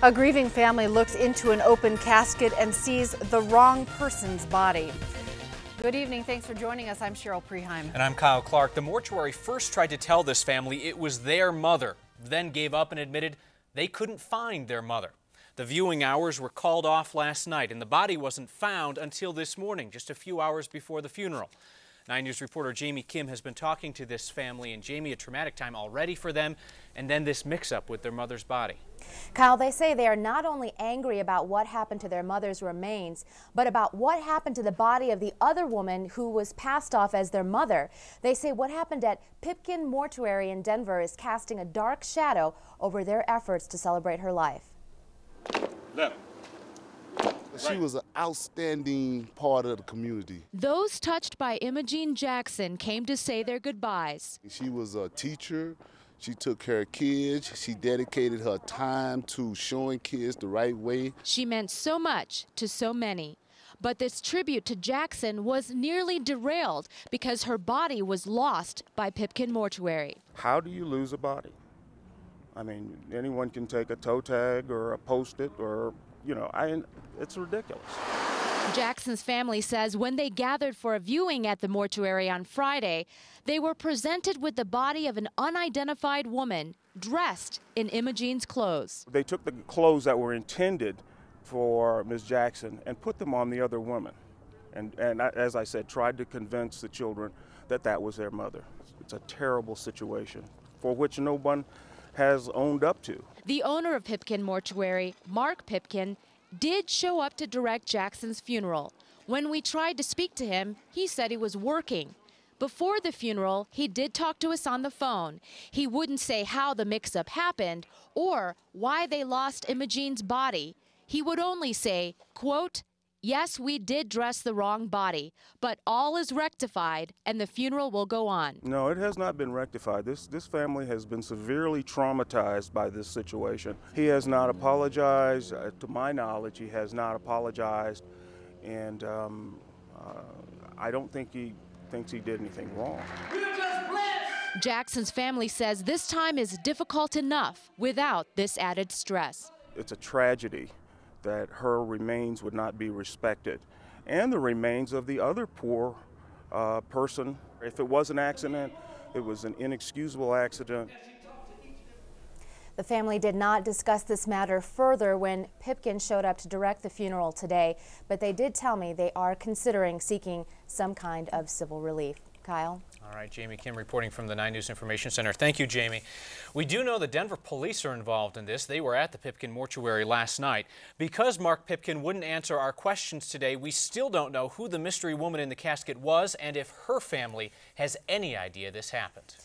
A grieving family looks into an open casket and sees the wrong person's body. Good evening. Thanks for joining us. I'm Cheryl Preheim. And I'm Kyle Clark. The mortuary first tried to tell this family it was their mother, then gave up and admitted they couldn't find their mother. The viewing hours were called off last night, and the body wasn't found until this morning, just a few hours before the funeral. 9 News reporter Jamie Kim has been talking to this family, and Jamie, a traumatic time already for them, and then this mix-up with their mother's body. Kyle, they say they are not only angry about what happened to their mother's remains, but about what happened to the body of the other woman who was passed off as their mother. They say what happened at Pipkin Mortuary in Denver is casting a dark shadow over their efforts to celebrate her life. She was an outstanding part of the community. Those touched by Imogene Jackson came to say their goodbyes. She was a teacher. She took care of kids. She dedicated her time to showing kids the right way. She meant so much to so many. But this tribute to Jackson was nearly derailed because her body was lost by Pipkin Mortuary. How do you lose a body? I mean, anyone can take a toe tag or a Post-it or, it's ridiculous. Jackson's family says when they gathered for a viewing at the mortuary on Friday, they were presented with the body of an unidentified woman dressed in Imogene's clothes. They took the clothes that were intended for Ms. Jackson and put them on the other woman. And as I said, tried to convince the children that that was their mother. It's a terrible situation for which no one has owned up to. The owner of Pipkin Mortuary, Mark Pipkin, did show up to direct Jackson's funeral. When we tried to speak to him, he said he was working. Before the funeral, he did talk to us on the phone. He wouldn't say how the mix-up happened or why they lost Imogene's body. He would only say, quote, "Yes, we did dress the wrong body, but all is rectified and the funeral will go on." No, it has not been rectified. This family has been severely traumatized by this situation. He has not apologized. To my knowledge, he has not apologized. And I don't think he thinks he did anything wrong. Jackson's family says this time is difficult enough without this added stress. It's a tragedy that her remains would not be respected, and the remains of the other poor person. If it was an accident, it was an inexcusable accident. The family did not discuss this matter further when Pipkin showed up to direct the funeral today, but they did tell me they are considering seeking some kind of civil relief. Kyle? All right, Jamie Kim reporting from the 9 News Information Center. Thank you, Jamie. We do know the Denver police are involved in this. They were at the Pipkin Mortuary last night. Because Mark Pipkin wouldn't answer our questions today, we still don't know who the mystery woman in the casket was and if her family has any idea this happened.